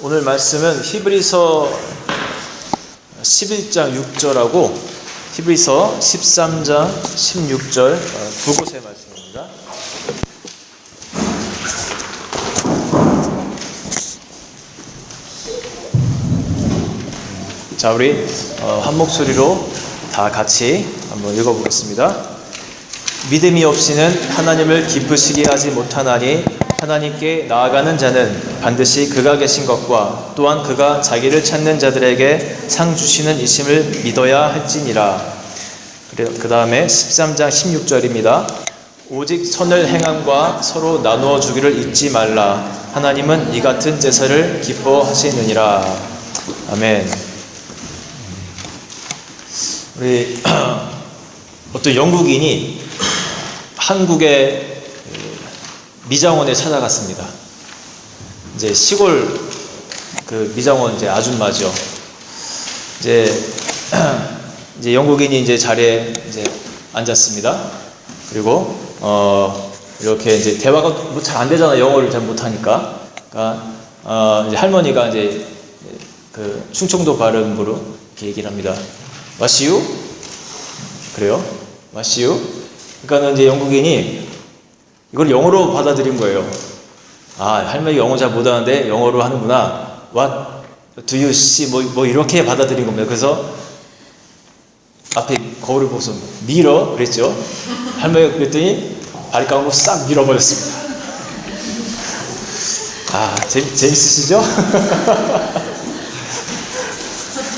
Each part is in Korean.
오늘 말씀은 히브리서 11장 6절하고 히브리서 13장 16절 두 곳의 말씀입니다. 자, 우리 한 목소리로 다 같이 한번 읽어보겠습니다. 믿음이 없이는 하나님을 기쁘시게 하지 못하나니 하나님께 나아가는 자는 반드시 그가 계신 것과 또한 그가 자기를 찾는 자들에게 상 주시는 이심을 믿어야 할지니라. 그 다음에 13장 16절입니다. 오직 선을 행함과 서로 나누어 주기를 잊지 말라. 하나님은 이 같은 제사를 기뻐하시느니라. 아멘. 우리 어떤 영국인이 한국의 미장원에 찾아갔습니다. 이제 시골 그 미장원 이제 아줌마죠. 이제 영국인이 이제 자리에 이제 앉았습니다. 그리고 이렇게 이제 대화가 뭐 잘 안 되잖아. 영어를 잘 못하니까. 그러니까 이제 할머니가 이제 그 충청도 발음으로 이렇게 얘기를 합니다. What's you? 그래요? What's you? 그러니까는 이제 영국인이 이걸 영어로 받아들인 거예요. 아, 할머니 영어 잘 못하는데 영어로 하는구나. What do you see? 뭐 이렇게 받아들인 겁니다. 그래서 앞에 거울을 보고서 밀어 그랬죠. 할머니가 그랬더니 바리깡으로 싹 밀어버렸습니다. 아, 재밌으시죠?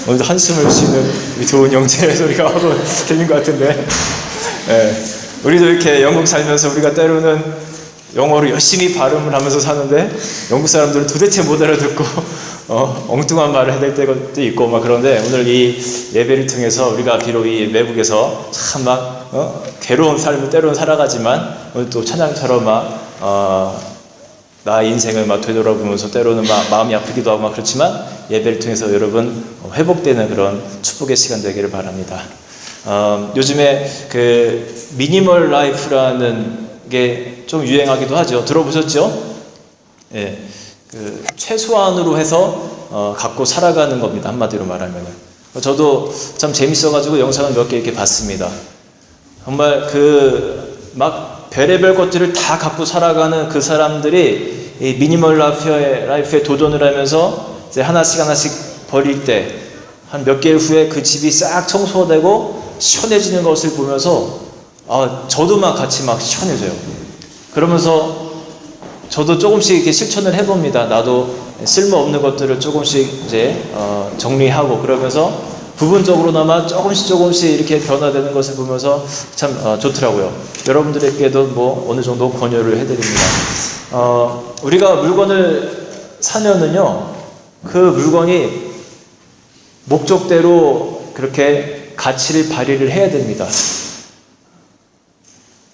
오늘도 한숨을 쉬는 우리 좋은 영재의 소리가 하고 들린 것 같은데, 네. 우리도 이렇게 영국 살면서 우리가 때로는 영어로 열심히 발음을 하면서 사는데 영국 사람들은 도대체 못 알아듣고 엉뚱한 말을 해댈 때도 있고 막 그런데 오늘 이 예배를 통해서 우리가 비록 이 외국에서 참 막 괴로운 삶을 때로는 살아가지만 오늘 또 찬양처럼 막 나의 인생을 막 되돌아보면서 때로는 막 마음이 아프기도 하고 막 그렇지만 예배를 통해서 여러분 회복되는 그런 축복의 시간 되기를 바랍니다. 요즘에 그 미니멀 라이프라는 게 좀 유행하기도 하죠. 들어보셨죠? 예, 그 최소한으로 해서 갖고 살아가는 겁니다. 한마디로 말하면은. 저도 참 재밌어가지고 영상을 몇 개 이렇게 봤습니다. 정말 그 막 별의별 것들을 다 갖고 살아가는 그 사람들이 이 미니멀 라이프에 도전을 하면서 이제 하나씩 버릴 때 한 몇 개월 후에 그 집이 싹 청소되고 시원해지는 것을 보면서 저도 막 같이 막 시원해져요. 그러면서 저도 조금씩 이렇게 실천을 해봅니다. 나도 쓸모없는 것들을 조금씩 이제 정리하고 그러면서 부분적으로나마 조금씩 이렇게 변화되는 것을 보면서 참 좋더라고요. 여러분들에게도 뭐 어느 정도 권유를 해드립니다. 우리가 물건을 사면은요, 그 물건이 목적대로 그렇게 가치를 발휘를 해야 됩니다.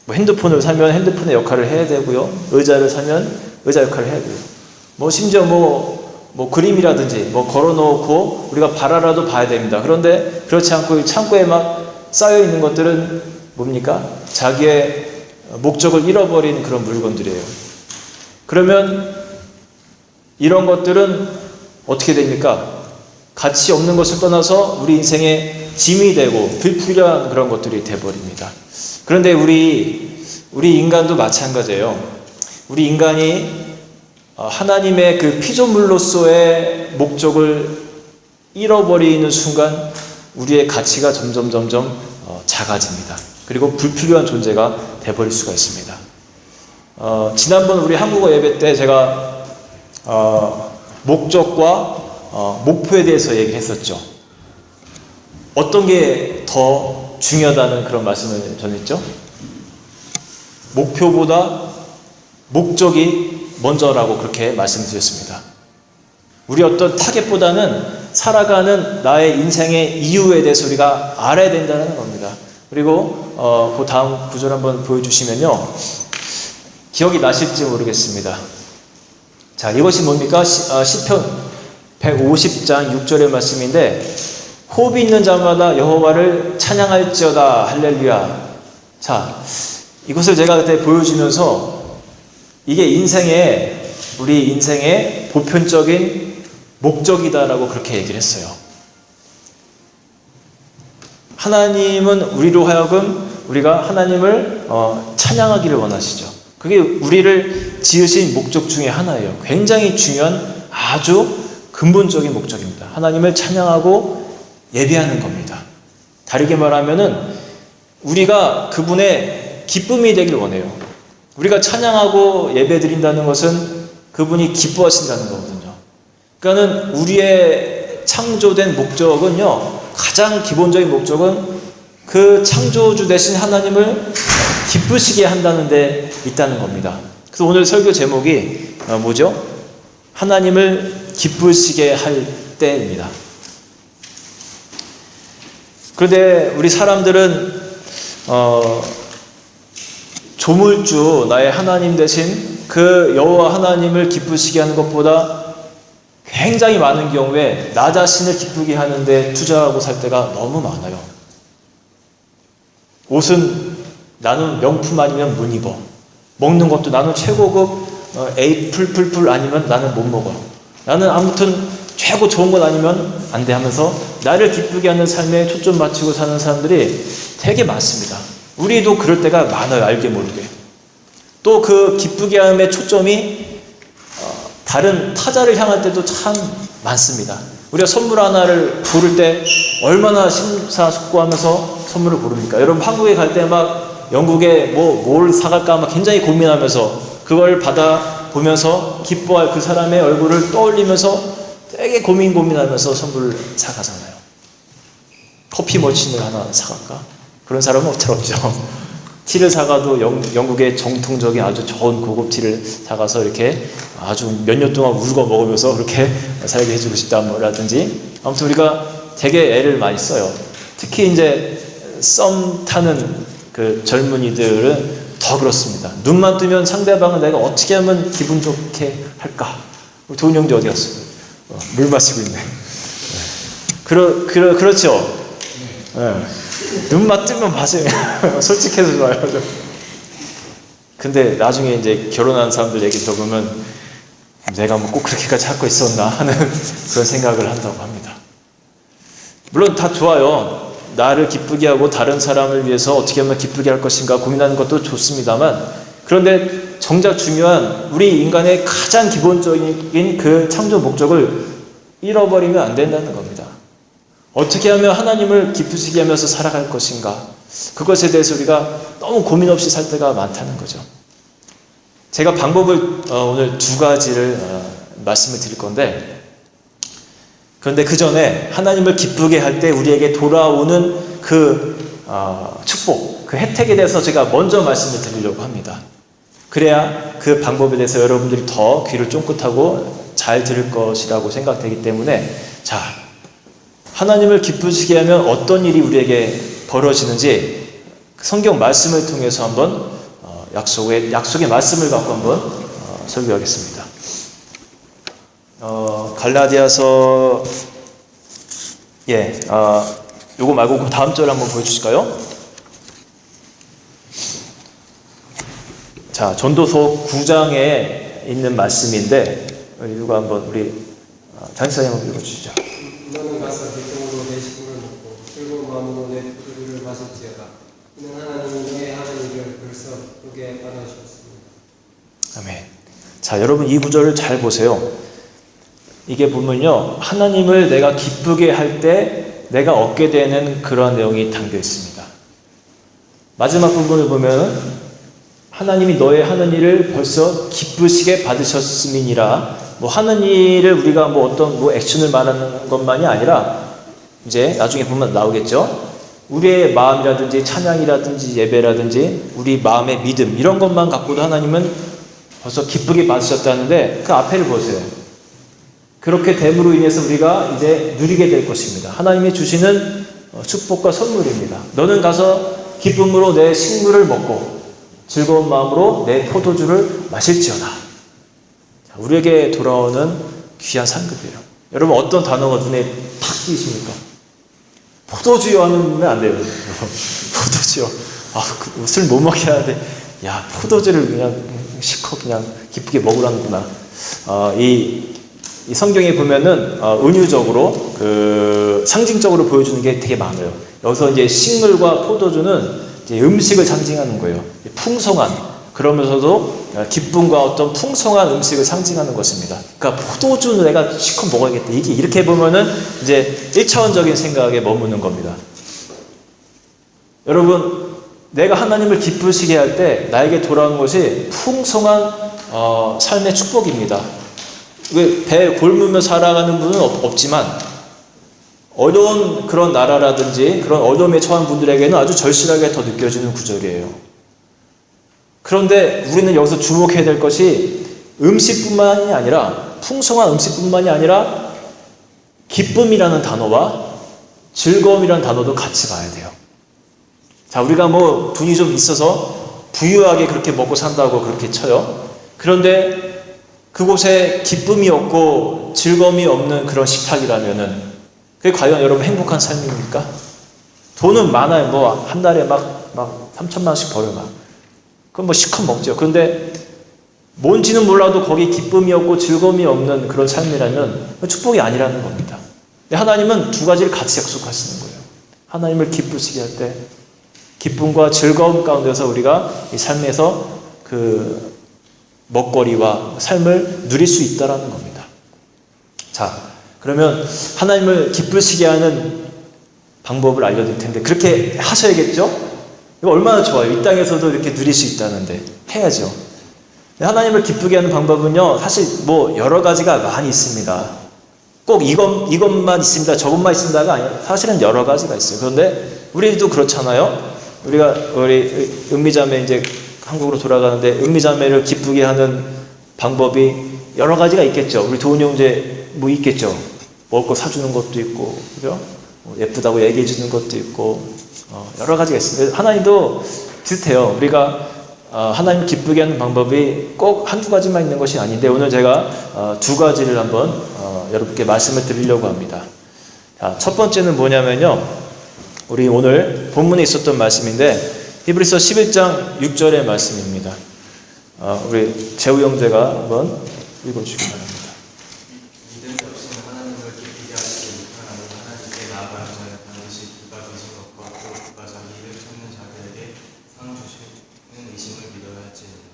뭐 핸드폰을 사면 핸드폰의 역할을 해야 되고요. 의자를 사면 의자 역할을 해야 돼요. 뭐 심지어 뭐 그림이라든지 뭐 걸어놓고 우리가 바라라도 봐야 됩니다. 그런데 그렇지 않고 이 창고에 막 쌓여 있는 것들은 뭡니까? 자기의 목적을 잃어버린 그런 물건들이에요. 그러면 이런 것들은 어떻게 됩니까? 가치 없는 것을 떠나서 우리 인생의 짐이 되고 불필요한 그런 것들이 되어버립니다. 그런데 우리 인간도 마찬가지예요. 우리 인간이 하나님의 그 피조물로서의 목적을 잃어버리는 순간 우리의 가치가 점점 작아집니다. 그리고 불필요한 존재가 되어버릴 수가 있습니다. 지난번 우리 한국어 예배 때 제가 목적과 목표에 대해서 얘기를 했었죠. 어떤 게 더 중요하다는 그런 말씀을 전했죠? 목표보다 목적이 먼저라고 그렇게 말씀드렸습니다. 우리 어떤 타겟보다는 살아가는 나의 인생의 이유에 대해서 우리가 알아야 된다는 겁니다. 그리고 그 다음 구절 한번 보여주시면요, 기억이 나실지 모르겠습니다. 자, 이것이 뭡니까? 시편 150장 6절의 말씀인데, 호흡이 있는 자마다 여호와를 찬양할지어다. 할렐루야. 자, 이것을 제가 그때 보여주면서 이게 우리 인생의 보편적인 목적이다라고 그렇게 얘기를 했어요. 하나님은 우리로 하여금 우리가 하나님을 찬양하기를 원하시죠. 그게 우리를 지으신 목적 중에 하나예요. 굉장히 중요한 아주 근본적인 목적입니다. 하나님을 찬양하고 예배하는 겁니다. 다르게 말하면은 우리가 그분의 기쁨이 되길 원해요. 우리가 찬양하고 예배 드린다는 것은 그분이 기뻐하신다는 거거든요. 그러니까는 우리의 창조된 목적은요, 가장 기본적인 목적은 그 창조주 되신 하나님을 기쁘시게 한다는 데 있다는 겁니다. 그래서 오늘 설교 제목이 뭐죠? 하나님을 기쁘시게 할 때입니다. 그런데 우리 사람들은 조물주, 나의 하나님 되신 그 여호와 하나님을 기쁘시게 하는 것보다 굉장히 많은 경우에 나 자신을 기쁘게 하는데 투자하고 살 때가 너무 많아요. 옷은 나는 명품 아니면 못 입어. 먹는 것도 나는 최고급 A 풀 아니면 나는 못 먹어. 나는 아무튼 최고 좋은 것 아니면 안 돼 하면서 나를 기쁘게 하는 삶에 초점 맞추고 사는 사람들이 되게 많습니다. 우리도 그럴 때가 많아요. 알게 모르게. 또 그 기쁘게 함의 초점이 다른 타자를 향할 때도 참 많습니다. 우리가 선물 하나를 고를 때 얼마나 심사숙고하면서 선물을 고릅니까? 여러분 한국에 갈 때 막 영국에 뭘 사갈까 막 굉장히 고민하면서 그걸 받아 보면서 기뻐할 그 사람의 얼굴을 떠올리면서 되게 고민하면서 선물을 사가잖아요. 커피 머신을 하나 사갈까? 그런 사람은 잘 없죠. 티를 사가도 영국의 정통적인 아주 좋은 고급 티를 사가서 이렇게 아주 몇 년 동안 울고 먹으면서 그렇게 살게 해주고 싶다라든지, 아무튼 우리가 되게 애를 많이 써요. 특히 이제 썸 타는 그 젊은이들은 더 그렇습니다. 눈만 뜨면 상대방은 내가 어떻게 하면 기분 좋게 할까? 우리 도훈 형제 어디 갔어? 물 마시고 있네. 그렇죠. 네. 눈만 뜨면 맞아요. 솔직해서 좋아요. 근데 나중에 이제 결혼한 사람들 얘기 들어보면 내가 뭐 꼭 그렇게까지 할 거 있었나 하는 그런 생각을 한다고 합니다. 물론 다 좋아요. 나를 기쁘게 하고 다른 사람을 위해서 어떻게 하면 기쁘게 할 것인가 고민하는 것도 좋습니다만, 그런데 정작 중요한 우리 인간의 가장 기본적인 그 창조 목적을 잃어버리면 안 된다는 겁니다. 어떻게 하면 하나님을 기쁘시게 하면서 살아갈 것인가, 그것에 대해서 우리가 너무 고민 없이 살 때가 많다는 거죠. 제가 방법을 오늘 두 가지를 말씀을 드릴 건데, 그런데 그 전에 하나님을 기쁘게 할 때 우리에게 돌아오는 그 축복, 그 혜택에 대해서 제가 먼저 말씀을 드리려고 합니다. 그래야 그 방법에 대해서 여러분들이 더 귀를 쫑긋하고 잘 들을 것이라고 생각되기 때문에, 자, 하나님을 기쁘시게 하면 어떤 일이 우리에게 벌어지는지 성경 말씀을 통해서 한번 약속의 말씀을 갖고 한번 설교하겠습니다. 갈라디아서 요거 말고 그 다음 절 한번 보여주실까요? 자, 전도서 9장에 있는 말씀인데 누가 한번 우리 장사님 한번 읽어주시죠. 너는 가서 기쁨으로 내 식구를 먹고 즐거운 마음으로 내 포도주를 마실지어다. 이는 하나님이 너의 하는 일을 벌써 보게 받으셨습니다. 아멘. 자, 여러분 이 구절을 잘 보세요. 이게 보면요, 하나님을 내가 기쁘게 할 때 내가 얻게 되는 그런 내용이 담겨 있습니다. 마지막 부분을 보면 하나님이 너의 하는 일을 벌써 기쁘시게 받으셨음이니라. 하는 일을 우리가 어떤 액션을 말하는 것만이 아니라 이제 나중에 보면 나오겠죠. 우리의 마음이라든지 찬양이라든지 예배라든지 우리 마음의 믿음, 이런 것만 갖고도 하나님은 벌써 기쁘게 받으셨다는데 그 앞에를 보세요. 그렇게 됨으로 인해서 우리가 이제 누리게 될 것입니다. 하나님이 주시는 축복과 선물입니다. 너는 가서 기쁨으로 내 식물을 먹고 즐거운 마음으로 내 포도주를 마실지어다. 우리에게 돌아오는 귀한 상급이에요. 여러분 어떤 단어가 눈에 탁 띄십니까? 포도주요 하면 안 돼요. 포도주요. 술 못 먹게 하는데, 포도주를 그냥 실컷 그냥 기쁘게 먹으라는구나. 이 이 성경에 보면은 은유적으로 그 상징적으로 보여주는 게 되게 많아요. 여기서 이제 식물과 포도주는 이제 음식을 상징하는 거예요. 풍성한, 그러면서도 기쁨과 어떤 풍성한 음식을 상징하는 것입니다. 그러니까 포도주는 내가 실컷 먹어야겠다. 이게 이렇게 보면은 이제 1차원적인 생각에 머무는 겁니다. 여러분, 내가 하나님을 기쁘시게 할 때 나에게 돌아오는 것이 풍성한 삶의 축복입니다. 배 골무며 살아가는 분은 없지만 어려운 그런 나라라든지 그런 어려움에 처한 분들에게는 아주 절실하게 더 느껴지는 구절이에요. 그런데 우리는 여기서 주목해야 될 것이 음식뿐만이 아니라, 풍성한 음식뿐만이 아니라 기쁨이라는 단어와 즐거움이라는 단어도 같이 봐야 돼요. 자, 우리가 뭐 돈이 좀 있어서 부유하게 그렇게 먹고 산다고 그렇게 쳐요. 그런데 그곳에 기쁨이 없고 즐거움이 없는 그런 식탁이라면은 그게 과연 여러분 행복한 삶입니까? 돈은 많아요. 뭐 한 달에 막 3천만 원씩 벌어요. 그럼 뭐 실컷 먹죠. 그런데 뭔지는 몰라도 거기 기쁨이 없고 즐거움이 없는 그런 삶이라면 축복이 아니라는 겁니다. 하나님은 두 가지를 같이 약속하시는 거예요. 하나님을 기쁘시게 할 때 기쁨과 즐거움 가운데서 우리가 이 삶에서 그 먹거리와 삶을 누릴 수 있다라는 겁니다. 자, 그러면 하나님을 기쁘시게 하는 방법을 알려드릴 텐데 그렇게 하셔야겠죠? 이거 얼마나 좋아요. 이 땅에서도 이렇게 누릴 수 있다는데 해야죠. 하나님을 기쁘게 하는 방법은요, 사실 뭐 여러 가지가 많이 있습니다. 꼭 이것만 있습니다, 저것만 있습니다가 아니라 사실은 여러 가지가 있어요. 그런데 우리도 그렇잖아요. 우리 은미자매 이제 한국으로 돌아가는데 은미자매를 기쁘게 하는 방법이 여러 가지가 있겠죠. 우리 도훈이 형제 뭐 있겠죠. 먹을 거 사주는 것도 있고, 그죠? 예쁘다고 얘기해 주는 것도 있고, 여러 가지가 있습니다. 하나님도 비슷해요. 우리가 하나님 기쁘게 하는 방법이 꼭 한두 가지만 있는 것이 아닌데 오늘 제가 두 가지를 한번 여러분께 말씀을 드리려고 합니다. 자, 첫 번째는 뭐냐면요, 우리 오늘 본문에 있었던 말씀인데 히브리서 11장 6절의 말씀입니다. 우리 재우 형제가 한번 읽어주시기 바랍니다. 믿음 없이는 하나님을 기쁘게 하시지 못하나니 하나님께 나아가는 자는 반드시 그가 계신 것과 또 그가 자기를 찾는 자들에게 상 주시는 의심을 믿어야 할지니라.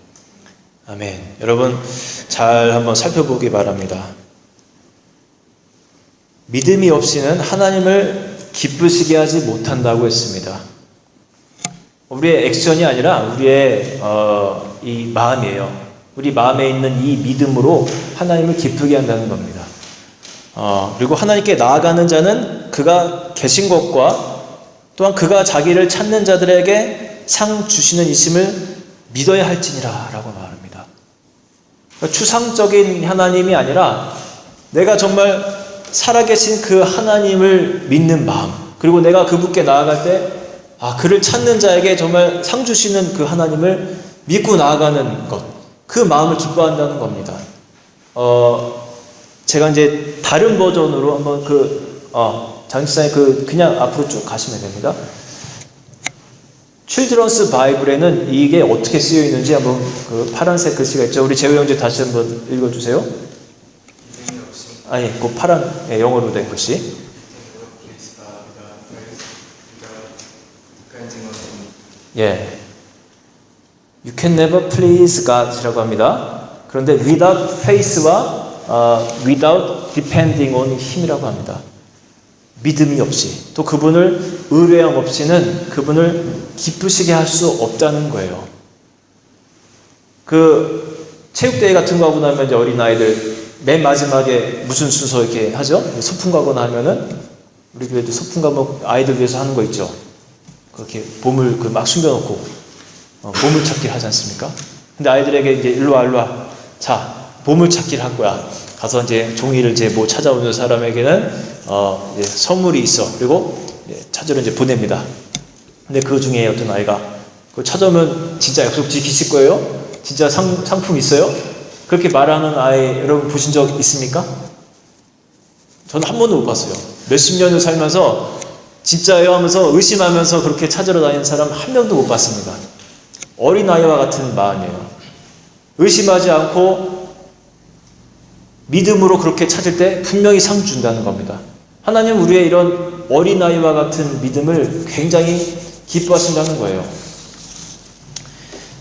아멘. 여러분 잘 한번 살펴보기 바랍니다. 믿음이 없이는 하나님을 기쁘시게 하지 못한다고 했습니다. 우리의 액션이 아니라 우리의 이 마음이에요. 우리 마음에 있는 이 믿음으로 하나님을 기쁘게 한다는 겁니다. 그리고 하나님께 나아가는 자는 그가 계신 것과 또한 그가 자기를 찾는 자들에게 상 주시는 이심을 믿어야 할지니라 라고 말합니다. 그러니까 추상적인 하나님이 아니라 내가 정말 살아계신 그 하나님을 믿는 마음, 그리고 내가 그분께 나아갈 때 그를 찾는 자에게 정말 상 주시는 그 하나님을 믿고 나아가는 것, 그 마음을 기뻐한다는 겁니다. 제가 이제 다른 버전으로 한번 장치사에 그냥 앞으로 쭉 가시면 됩니다. 칠드런스 바이블에는 이게 어떻게 쓰여 있는지 한번 그 파란색 글씨가 있죠. 우리 재우 형제 다시 한번 읽어주세요. 아니, 그 파란 영어로 된 글씨. 예. You can never please God이라고 합니다. 그런데 without faith와 without depending on Him이라고 합니다. 믿음이 없이, 또 그분을 의뢰함 없이는 그분을 기쁘시게 할 수 없다는 거예요. 그 체육대회 같은 거 하고 나면 이제 어린아이들 맨 마지막에 무슨 순서 이렇게 하죠? 소풍 가거나 하면은 우리 교회도 소풍 가면 아이들 위해서 하는 거 있죠. 그렇게 보물 막 숨겨놓고 보물찾기를 하지 않습니까? 근데 아이들에게 이제 일로 와. 자, 보물찾기를 할 거야. 가서 이제 종이를 이제 뭐 찾아오는 사람에게는 이제 선물이 있어. 그리고 찾으러 이제 보냅니다. 근데 그 중에 어떤 아이가 그걸 찾아오면 진짜 약속 지키실 거예요? 진짜 상품 있어요? 그렇게 말하는 아이 여러분 보신 적 있습니까? 저는 한 번도 못 봤어요. 몇십 년을 살면서 진짜예요 하면서 의심하면서 그렇게 찾으러 다니는 사람 한 명도 못 봤습니다. 어린아이와 같은 마음이에요. 의심하지 않고 믿음으로 그렇게 찾을 때 분명히 상 준다는 겁니다. 하나님은 우리의 이런 어린아이와 같은 믿음을 굉장히 기뻐하신다는 거예요.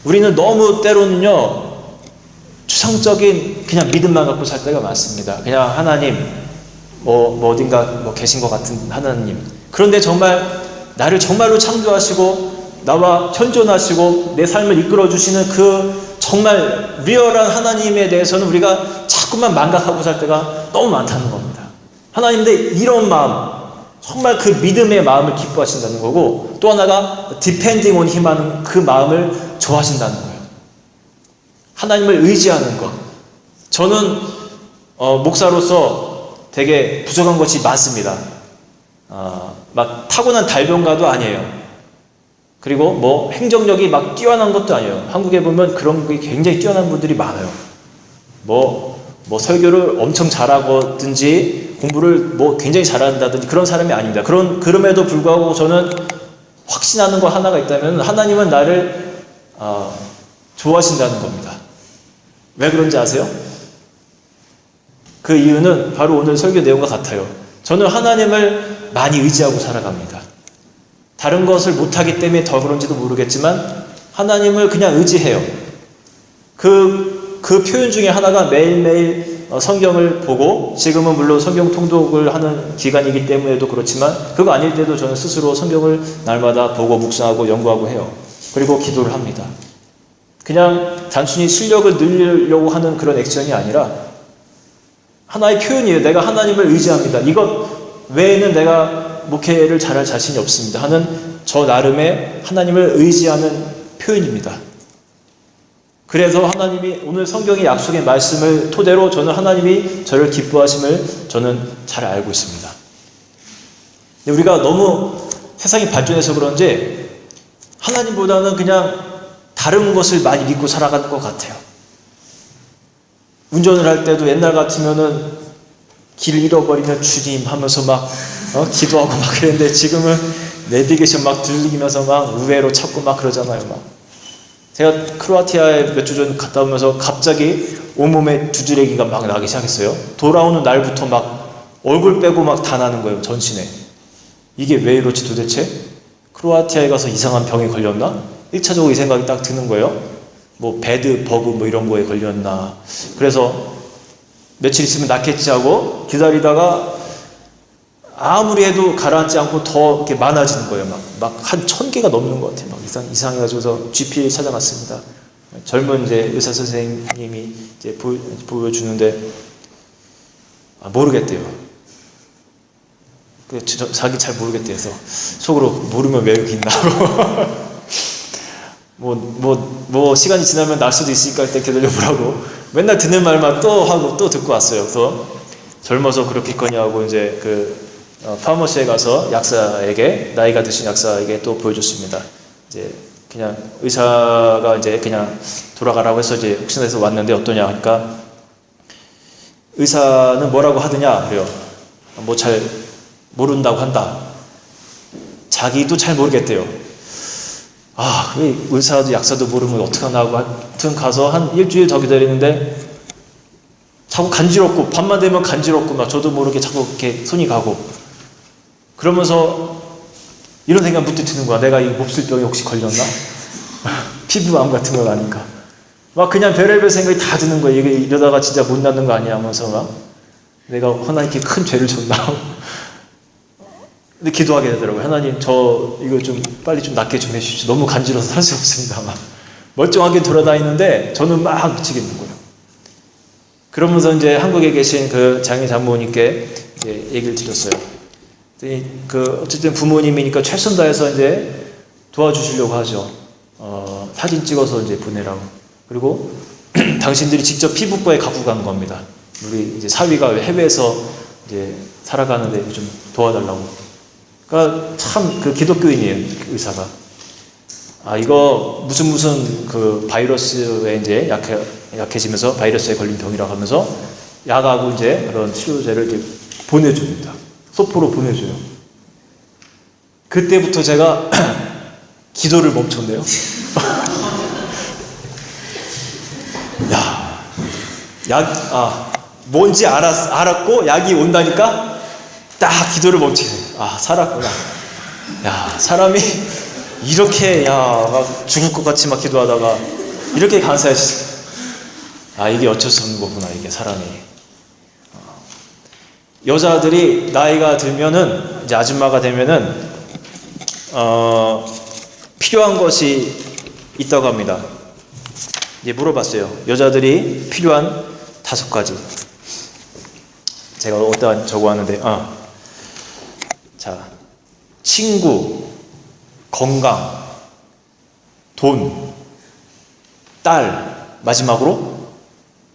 우리는 너무 때로는요, 추상적인 그냥 믿음만 갖고 살 때가 많습니다. 그냥 하나님, 어딘가 계신 것 같은 하나님. 그런데 정말 나를 정말로 창조하시고 나와 현존하시고 내 삶을 이끌어주시는 그 정말 리얼한 하나님에 대해서는 우리가 자꾸만 망각하고 살 때가 너무 많다는 겁니다. 하나님인데 이런 마음, 정말 그 믿음의 마음을 기뻐하신다는 거고, 또 하나가 depending on him 하는 그 마음을 좋아하신다는 거예요. 하나님을 의지하는 것. 저는 목사로서 되게 부족한 것이 많습니다. 막 타고난 달변가도 아니에요. 그리고 뭐 행정력이 막 뛰어난 것도 아니에요. 한국에 보면 그런 게 굉장히 뛰어난 분들이 많아요. 뭐 설교를 엄청 잘하거든지 공부를 뭐 굉장히 잘한다든지 그런 사람이 아닙니다. 그럼에도 불구하고 저는 확신하는 거 하나가 있다면 하나님은 나를 좋아하신다는 겁니다. 왜 그런지 아세요? 그 이유는 바로 오늘 설교 내용과 같아요. 저는 하나님을 많이 의지하고 살아갑니다. 다른 것을 못하기 때문에 더 그런지도 모르겠지만 하나님을 그냥 의지해요. 그 표현 중에 하나가 매일매일 성경을 보고, 지금은 물론 성경 통독을 하는 기간이기 때문에도 그렇지만 그거 아닐 때도 저는 스스로 성경을 날마다 보고 묵상하고 연구하고 해요. 그리고 기도를 합니다. 그냥 단순히 실력을 늘리려고 하는 그런 액션이 아니라 하나의 표현이에요. 내가 하나님을 의지합니다. 이것 외에는 내가 목회를 잘할 자신이 없습니다 하는 저 나름의 하나님을 의지하는 표현입니다. 그래서 하나님이 오늘 성경의 약속의 말씀을 토대로 저는 하나님이 저를 기뻐하심을 저는 잘 알고 있습니다. 우리가 너무 세상이 발전해서 그런지 하나님보다는 그냥 다른 것을 많이 믿고 살아가는 것 같아요. 운전을 할 때도 옛날 같으면은 길 잃어버리면 주님 하면서 막 기도하고 막 그랬는데, 지금은 내비게이션 막 들리면서 막 우회로 찾고 막 그러잖아요. 막 제가 크로아티아에 몇 주 전 갔다 오면서 갑자기 온몸에 두드레기가 막 나기 시작했어요. 돌아오는 날부터 막 얼굴 빼고 막 다 나는 거예요, 전신에. 이게 왜 이렇지 도대체? 크로아티아에 가서 이상한 병에 걸렸나? 1차적으로 이 생각이 딱 드는 거예요. 뭐 배드 버그 뭐 이런 거에 걸렸나. 그래서 며칠 있으면 낫겠지 하고 기다리다가 아무리 해도 가라앉지 않고 더 이렇게 많아지는 거예요. 막 한 1000개가 넘는 것 같아요. 막 이상해가지고서 GP에 찾아갔습니다. 젊은 이제 의사 선생님이 이제 보여주는데 모르겠대요. 자기 잘 모르겠대요. 그래서 속으로 모르면 왜 여기 있나. 뭐 시간이 지나면 날 수도 있으니까 일단 기다려보라고 맨날 듣는 말만 또 하고 또 듣고 왔어요. 그래서 젊어서 그렇겠거니 하고 이제 파머시에 가서 약사에게, 나이가 드신 약사에게 또 보여줬습니다. 이제 그냥 의사가 이제 그냥 돌아가라고 해서 이제 혹시나 해서 왔는데 어떠냐 하니까 의사는 뭐라고 하더냐 그래요. 뭐 잘 모른다고 한다. 자기도 잘 모르겠대요. 왜 의사도 약사도 모르면 어떡하나 하고 하여튼 가서 한 일주일 더 기다리는데 자꾸 간지럽고, 밤만 되면 간지럽고 막 저도 모르게 자꾸 이렇게 손이 가고, 그러면서 이런 생각 문득 드는 거야. 내가 이 몹쓸병에 혹시 걸렸나? 피부암 같은 거 아닌가? 막 그냥 별의별 생각이 다 드는 거야. 이게 이러다가 진짜 못 낫는 거 아니야 하면서 막 내가 하나님께 큰 죄를 졌나? 근데 기도하게 되더라고요. 하나님, 저 이거 좀 빨리 좀 낫게 좀 해주십시오. 너무 간지러워서 살 수 없습니다. 막 멀쩡하게 돌아다니는데 저는 막 미치겠는 거예요. 그러면서 이제 한국에 계신 그 장인 장모님께 이제 얘기를 드렸어요. 어쨌든 부모님이니까 최선 다해서 이제 도와주시려고 하죠. 사진 찍어서 이제 보내라고. 그리고 당신들이 직접 피부과에 갖고 간 겁니다. 우리 이제 사위가 해외에서 이제 살아가는데 좀 도와달라고. 그러니까 참 그 기독교인이에요, 그 의사가. 이거 무슨 그 바이러스에 이제 약해지면서 바이러스에 걸린 병이라고 하면서 약하고 이제 그런 치료제를 이제 보내줍니다. 소포로 보내줘요. 그때부터 제가 기도를 멈췄네요. 뭔지 알았고 약이 온다니까 딱 기도를 멈추네. 아, 살았구나. 야, 사람이 이렇게 막 죽을 것 같이 막 기도하다가 이렇게 감사했어. 아, 이게 어쩔 수 없는 거구나, 이게 사람이. 여자들이 나이가 들면은, 이제 아줌마가 되면은 필요한 것이 있다고 합니다. 이제 물어봤어요. 여자들이 필요한 5가지. 제가 어디다 적어왔는데, 자, 친구, 건강, 돈, 딸, 마지막으로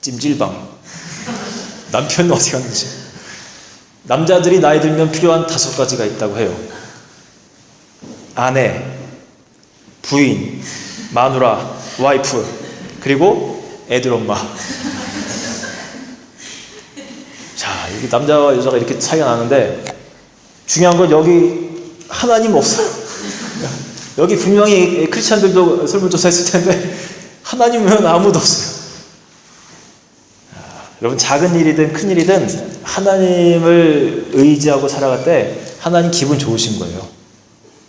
찜질방. 남편은 어디 갔는지. 남자들이 나이 들면 필요한 5가지가 있다고 해요. 아내, 부인, 마누라, 와이프, 그리고 애들 엄마. 자, 이게 남자와 여자가 이렇게 차이가 나는데 중요한 건 여기 하나님 없어요. 여기 분명히 크리스찬들도 설문조사했을 텐데 하나님은 아무도 없어요. 여러분, 작은 일이든 큰 일이든 하나님을 의지하고 살아갈 때 하나님 기분 좋으신 거예요.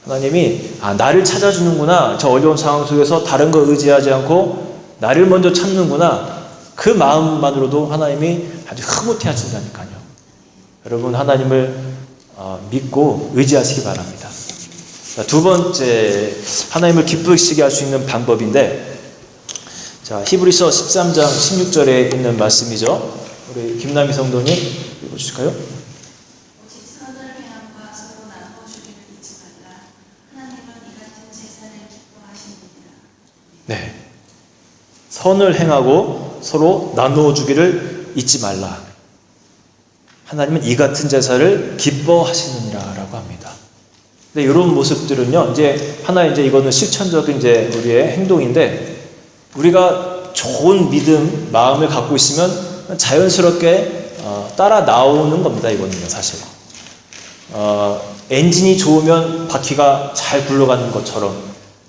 하나님이 나를 찾아주는구나. 저 어려운 상황 속에서 다른 거 의지하지 않고 나를 먼저 찾는구나. 그 마음만으로도 하나님이 아주 흐뭇해 하신다니까요. 여러분, 하나님을 믿고 의지하시기 바랍니다. 자, 2번째, 하나님을 기쁘시게 할 수 있는 방법인데, 자, 히브리서 13장 16절에 있는 말씀이죠. 우리 김남희 성도님 읽어주실까요? 오직 선을 행함과 서로 나누어 주기를 잊지 말라. 하나님은 이 같은 제사를 기뻐하시느니라. 네, 선을 행하고 서로 나누어 주기를 잊지 말라. 하나님은 이 같은 제사를 기뻐하시느니라 라고 합니다. 근데 이런 모습들은요, 이제 이거는 실천적인 우리의 행동인데, 우리가 좋은 믿음, 마음을 갖고 있으면 자연스럽게 따라 나오는 겁니다. 이거는요, 사실. 엔진이 좋으면 바퀴가 잘 굴러가는 것처럼,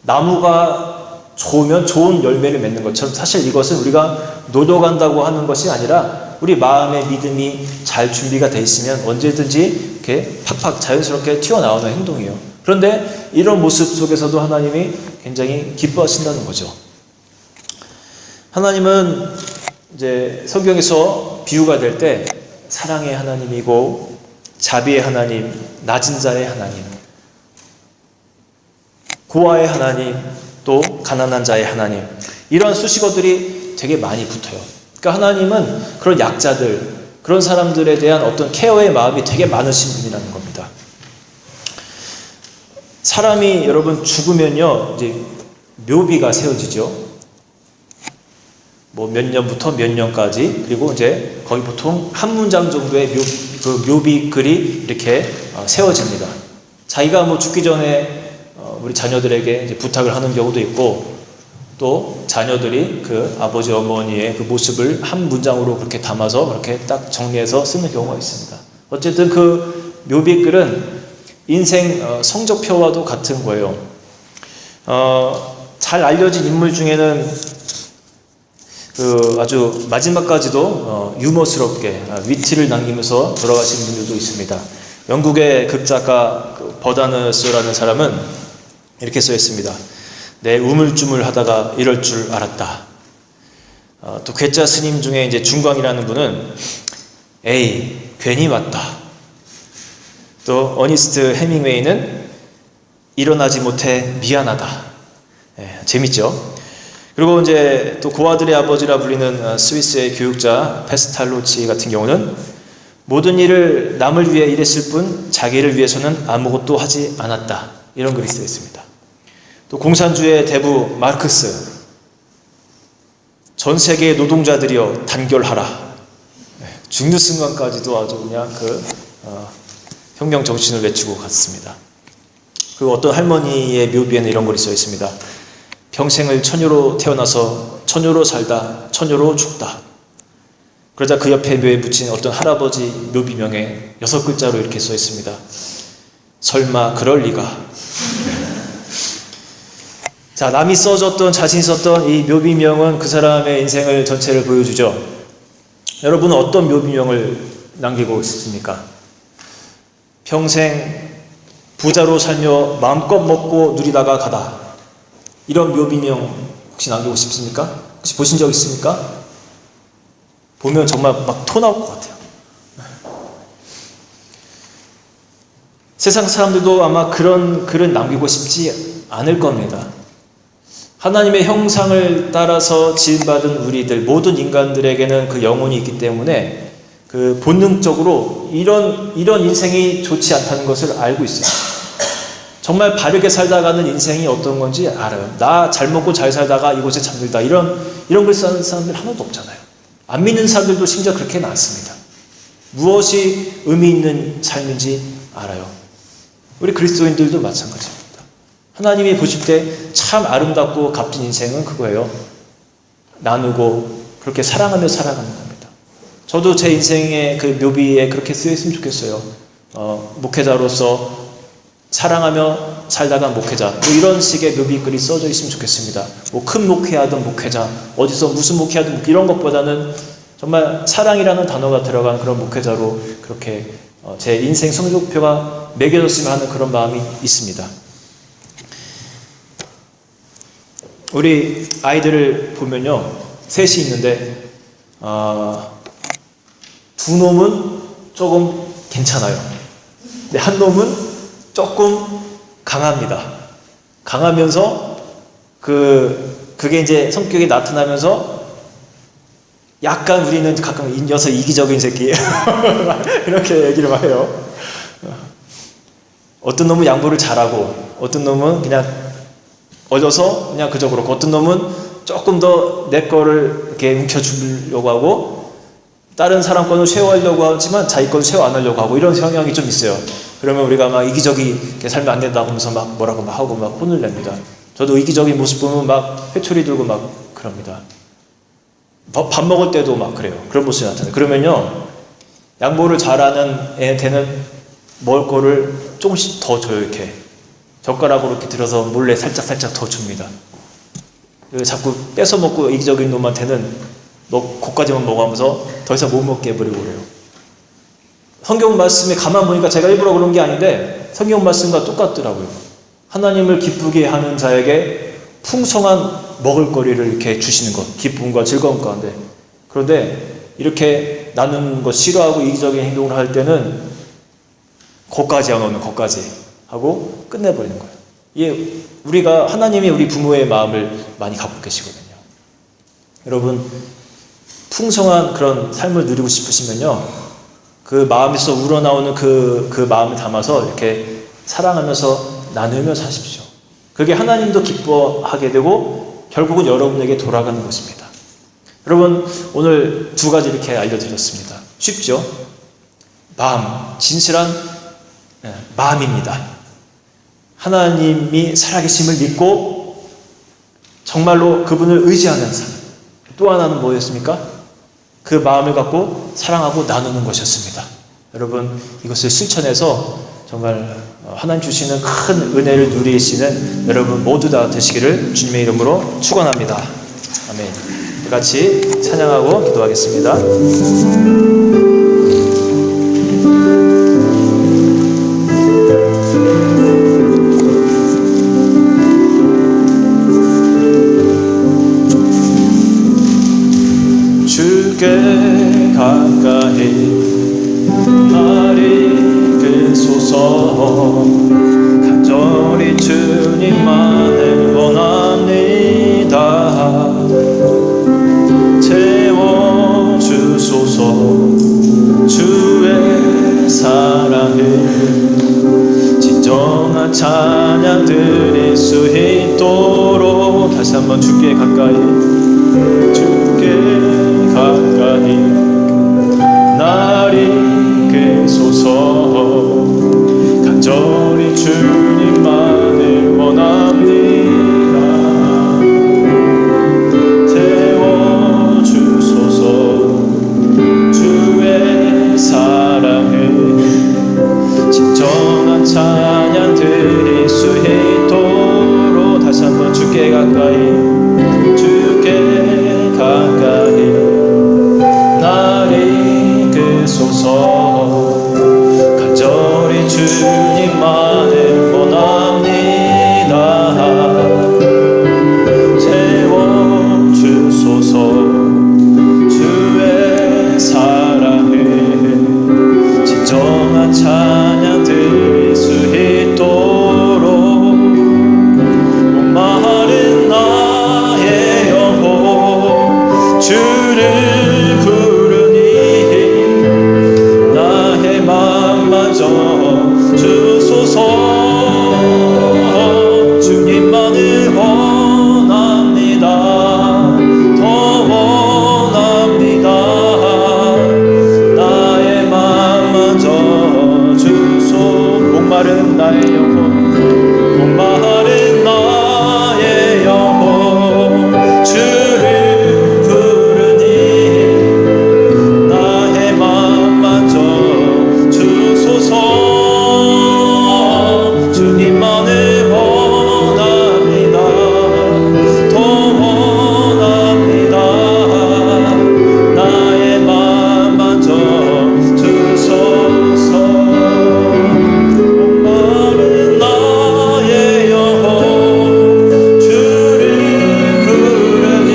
나무가 좋으면 좋은 열매를 맺는 것처럼, 사실 이것은 우리가 노력한다고 하는 것이 아니라 우리 마음의 믿음이 잘 준비가 돼 있으면 언제든지 이렇게 팍팍 자연스럽게 튀어나오는 행동이에요. 그런데 이런 모습 속에서도 하나님이 굉장히 기뻐하신다는 거죠. 하나님은 이제 성경에서 비유가 될 때 사랑의 하나님이고 자비의 하나님, 낮은 자의 하나님, 고아의 하나님, 또 가난한 자의 하나님, 이런 수식어들이 되게 많이 붙어요. 그러니까 하나님은 그런 약자들, 그런 사람들에 대한 어떤 케어의 마음이 되게 많으신 분이라는 겁니다. 사람이 여러분 죽으면요, 이제 묘비가 세워지죠. 뭐 몇 년부터 몇 년까지, 그리고 이제 거의 보통 한 문장 정도의 묘비글이 이렇게 세워집니다. 자기가 뭐 죽기 전에 우리 자녀들에게 이제 부탁을 하는 경우도 있고, 또 자녀들이 그 아버지 어머니의 그 모습을 한 문장으로 그렇게 담아서 그렇게 딱 정리해서 쓰는 경우가 있습니다. 어쨌든 그 묘비글은 인생 성적표와도 같은 거예요. 잘 알려진 인물 중에는 그 아주 마지막까지도 유머스럽게 위트를 남기면서 돌아가신 분들도 있습니다. 영국의 극작가 버다너스라는 사람은 이렇게 써있습니다. 내 우물쭈물 하다가 이럴 줄 알았다. 또 괴짜 스님 중에 이제 중광이라는 분은 에이 괜히 왔다. 또 어니스트 해밍웨이는 일어나지 못해 미안하다. 재밌죠? 그리고 이제 또 고아들의 아버지라 불리는 스위스의 교육자 페스탈로치 같은 경우는 모든 일을 남을 위해 일했을 뿐 자기를 위해서는 아무것도 하지 않았다. 이런 글이 쓰여 있습니다. 또 공산주의 대부 마르크스, 전 세계의 노동자들이여 단결하라. 죽는 순간까지도 아주 그냥 혁명 정신을 외치고 갔습니다. 그리고 어떤 할머니의 묘비에는 이런 글이 써 있습니다. 평생을 처녀로 태어나서 처녀로 살다 처녀로 죽다. 그러자 그 옆에 묘에 붙인 어떤 할아버지 묘비명에 6글자로 이렇게 써 있습니다. 설마 그럴 리가. 자, 남이 써줬던, 자신이 썼던 이 묘비명은 그 사람의 인생을 전체를 보여주죠. 여러분은 어떤 묘비명을 남기고 싶습니까? 평생 부자로 살며 마음껏 먹고 누리다가 가다. 이런 묘비명 혹시 남기고 싶습니까? 혹시 보신 적 있습니까? 보면 정말 막 토 나올 것 같아요. 세상 사람들도 아마 그런 글을 남기고 싶지 않을 겁니다. 하나님의 형상을 따라서 지음받은 우리들, 모든 인간들에게는 그 영혼이 있기 때문에 그 본능적으로 이런 인생이 좋지 않다는 것을 알고 있어요. 정말 바르게 살다가는 인생이 어떤 건지 알아요. 나 잘 먹고 잘 살다가 이곳에 잠들다. 이런 글 쓰는 사람들 하나도 없잖아요. 안 믿는 사람들도 심지어 그렇게는 않습니다. 무엇이 의미 있는 삶인지 알아요. 우리 그리스도인들도 마찬가지입니다. 하나님이 보실 때 참 아름답고 값진 인생은 그거예요. 나누고 그렇게 사랑하며 살아가는 겁니다. 저도 제 인생의 그 묘비에 그렇게 쓰였으면 좋겠어요. 목회자로서 사랑하며 살다가 목회자, 뭐 이런 식의 묘비글이 써져 있으면 좋겠습니다. 뭐 큰 목회하던 목회자, 어디서 무슨 목회하던 이런 것보다는 정말 사랑이라는 단어가 들어간 그런 목회자로 그렇게 제 인생 성적표가 매겨졌으면 하는 그런 마음이 있습니다. 우리 아이들을 보면요, 셋이 있는데 두 놈은 조금 괜찮아요. 근데 한 놈은 조금 강합니다. 강하면서 그게 이제 성격이 나타나면서 약간 우리는 가끔 이 녀석 이기적인 새끼예요. 이렇게 얘기를 해요. 어떤 놈은 양보를 잘하고 어떤 놈은 그냥 어져서 그냥 그저 그렇고 어떤 놈은 조금 더 내 거를 이렇게 움켜주려고 하고 다른 사람 거는 쉐어하려고 하지만 자기 거는 쉐어 안 하려고 하고 이런 성향이 좀 있어요. 그러면 우리가 막 이기적이게 살면 안 된다고 하면서 막 뭐라고 막 하고 막 혼을 냅니다. 저도 이기적인 모습 보면 막 회초리 들고 막 그럽니다. 밥 먹을 때도 막 그래요. 그런 모습이 나타나요. 그러면요, 양보를 잘하는 애한테는 먹을 거를 조금씩 더 줘요. 이렇게 젓가락으로 이렇게 들어서 몰래 살짝 더 줍니다. 자꾸 뺏어 먹고 이기적인 놈한테는 그까지만 먹으면서 더 이상 못 먹게 해버리고 그래요. 성경 말씀에 가만 보니까 제가 일부러 그런 게 아닌데 성경 말씀과 똑같더라고요. 하나님을 기쁘게 하는 자에게 풍성한 먹을거리를 이렇게 주시는 것, 기쁨과 즐거움 가운데. 그런데 이렇게 나누는 것 싫어하고 이기적인 행동을 할 때는 거까지 하고 끝내버리는 거예요. 이게 우리가 하나님이 우리 부모의 마음을 많이 갖고 계시거든요. 여러분, 풍성한 그런 삶을 누리고 싶으시면요, 그 마음에서 우러나오는 그 마음을 담아서 이렇게 사랑하면서 나누며 사십시오. 그게 하나님도 기뻐하게 되고 결국은 여러분에게 돌아가는 것입니다. 여러분, 오늘 두 가지 이렇게 알려드렸습니다. 쉽죠? 마음, 진실한 마음입니다. 하나님이 살아계심을 믿고 정말로 그분을 의지하는 삶. 또 하나는 뭐였습니까? 그 마음을 갖고 사랑하고 나누는 것이었습니다. 여러분, 이것을 실천해서 정말 하나님 주시는 큰 은혜를 누리시는 여러분 모두 다 되시기를 주님의 이름으로 축원합니다. 아멘. 같이 찬양하고 기도하겠습니다. 주께 가까이 나를 이끄소서. 간절히 주님만을 원합니다. 채워주소서. 주의 사랑을 진정한 찬양 드릴 수 있도록. 다시 한번 주께 가까이, 주께 가까이 날 이끄소서. 간절히 주님만을 원합니다. 채워주소서. 주의 사랑을 진정한 찬양 드릴 수 있도록. 다시 한번 주께 가까이, 주께 가까이 날 주소서. 간절히 주님만을 원합니다. 채워주소서. 주의 사랑을 진정한 찬양 드릴 수 있도록 목마른 나의 영혼 주를 부르니 나의 맘마저 주소서. 주님만을 원합니다. 더 원합니다. 나의 맘마저 주소. 목마른 나의 영혼, 목마른 나의 영혼 주를 부르니 나의 맘마저 주소서. 주님만을 원합니다. 더 원합니다. 나의 맘마저 주소서. 목마른 나의 영혼 주를 부르니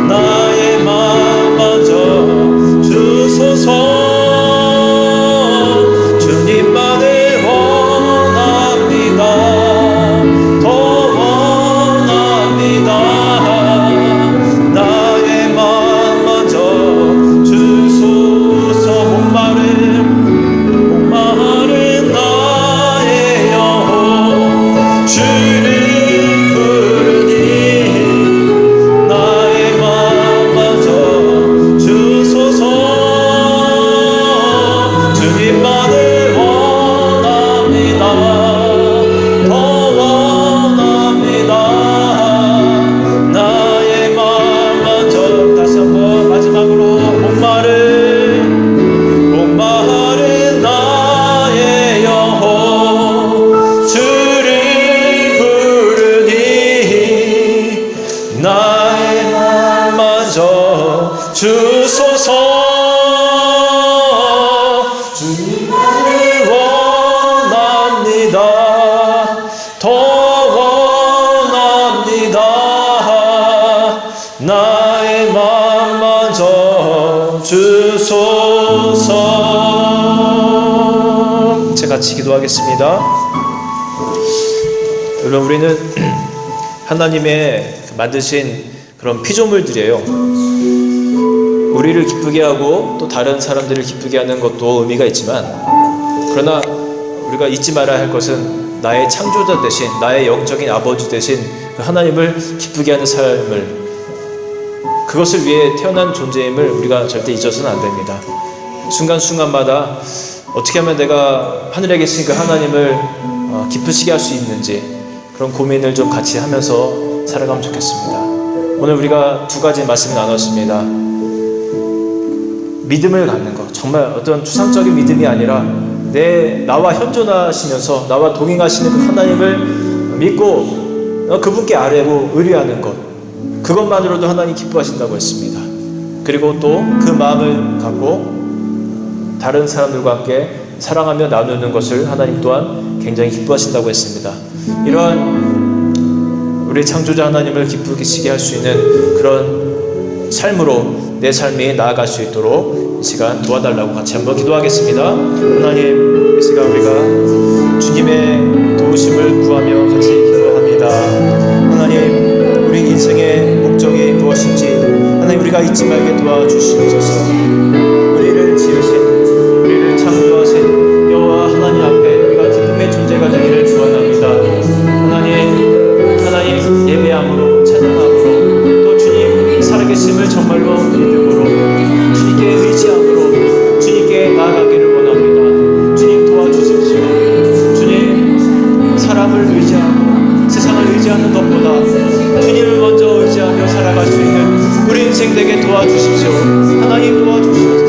나의 맘마저 주소서. 주님만을 원합니다. 더 원합니다. 나의 맘마저 주소서. 목마른 나의 영혼 주를 부르니 나의 맘마저 주소서. 주님만을 원합니다. 더 원합니다. 나의 맘마저. 다시 한번 마지막으로 목마른 나의 영혼 주를 부르니 나의 맘마저 주소서. 주님만을 원합니다. 더 원합니다. 나의 맘마저 주소서. 같이 기도하겠습니다. 여러분, 우리는 하나님의 만드신 그런 피조물들이에요. 우리를 기쁘게 하고 또 다른 사람들을 기쁘게 하는 것도 의미가 있지만, 그러나 우리가 잊지 말아야 할 것은 나의 창조자 대신, 나의 영적인 아버지 대신 그 하나님을 기쁘게 하는 삶을, 그것을 위해 태어난 존재임을 우리가 절대 잊어서는 안 됩니다. 순간순간마다 어떻게 하면 내가 하늘에 계신 그 하나님을 기쁘시게 할 수 있는지, 그런 고민을 좀 같이 하면서 살아가면 좋겠습니다. 오늘 우리가 두 가지 말씀을 나눴습니다. 믿음을 갖는 것, 정말 어떤 추상적인 믿음이 아니라 나와 현존하시면서 나와 동행하시는 그 하나님을 믿고 그분께 아뢰고 의뢰하는 것, 그것만으로도 하나님 기뻐하신다고 했습니다. 그리고 또 그 마음을 갖고 다른 사람들과 함께 사랑하며 나누는 것을 하나님 또한 굉장히 기뻐하신다고 했습니다. 이러한 우리 창조자 하나님을 기쁘시게 할 수 있는 그런 삶으로 내 삶이 나아갈 수 있도록 이 시간 도와달라고 같이 한번 기도하겠습니다. 하나님, 이 시간 우리가 주님의 도우심을 구하며 같이 기도합니다. 하나님, 우리 인생의 목적이 무엇인지 하나님 우리가 잊지 말게 도와주시옵소서. 우리를 지으신, 우리를 창조하신 여호와 하나님 앞에 우리가 기쁨의 존재가 되기를 축원합니다. 하나님 예배함으로, 찬양함으로, 또 주님 살아계심을 정말로 믿음으로, 주님께 의지함으로 주님께 나아가기를 원합니다. 주님 도와주십시오. 주님, 사람을 의지하고 세상을 의지하는 것보다 주님을 먼저 의지하며 살아갈 수 있는 우리 인생 되게 도와주십시오. 하나님 도와주십시오.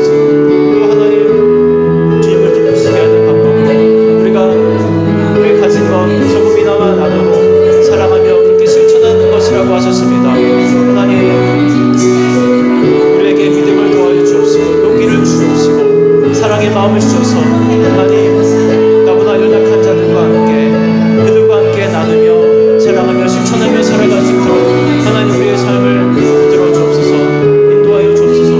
사랑의 마음을 주셔서 하나님 나보다 연약한 자들과 함께 그들과 함께 나누며 사랑하며 실천하며 살아갈 수 있도록 하나님 우리의 삶을 붙들어 주옵소서. 인도하여 주옵소서.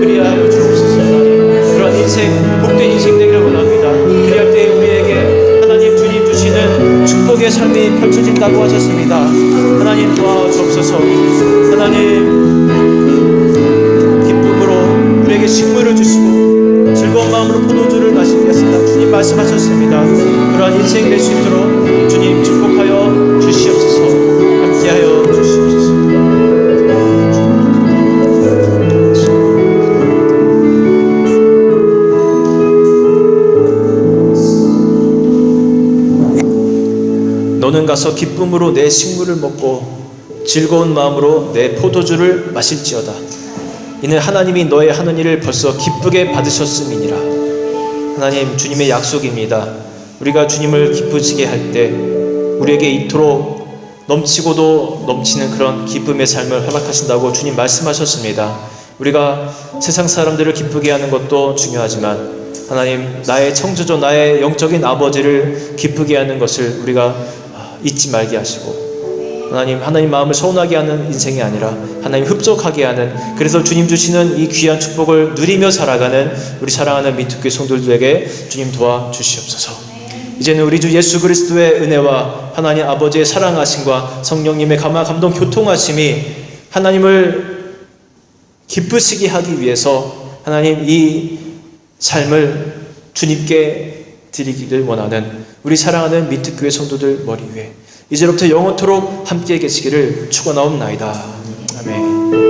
그리하여 주옵소서. 하나님 그런 인생 복된 인생 되기를 원합니다. 그리할 때 우리에게 하나님 주님 주시는 축복의 삶이 펼쳐진다고 하셨습니다. 하나님 도와주옵소서. 하나님 기쁨으로 우리에게 식물을 주시고 즐거운 마음으로 포도주를 마시게 하신다. 주님 말씀하셨습니다. 그러한 인생 될 수 있도록 주님 축복하여 주시옵소서. 함께하여 주시옵소서. 너는 가서 기쁨으로 내 식물을 먹고 즐거운 마음으로 내 포도주를 마실지어다. 이는 하나님이 너의 하는 일을 벌써 기쁘게 받으셨음이니라. 하나님 주님의 약속입니다. 우리가 주님을 기쁘시게 할 때 우리에게 이토록 넘치고도 넘치는 그런 기쁨의 삶을 허락하신다고 주님 말씀하셨습니다. 우리가 세상 사람들을 기쁘게 하는 것도 중요하지만 하나님 나의 창조주 나의 영적인 아버지를 기쁘게 하는 것을 우리가 잊지 말게 하시고 하나님 마음을 서운하게 하는 인생이 아니라 하나님 흡족하게 하는, 그래서 주님 주시는 이 귀한 축복을 누리며 살아가는 우리 사랑하는 민특교회 성도들에게 주님 도와주시옵소서. 이제는 우리 주 예수 그리스도의 은혜와 하나님 아버지의 사랑하심과 성령님의 감동 교통하심이 하나님을 기쁘시게 하기 위해서 하나님 이 삶을 주님께 드리기를 원하는 우리 사랑하는 민특교회 성도들 머리 위에 이제부터 영원토록 함께 계시기를 축원하옵나이다. 아멘.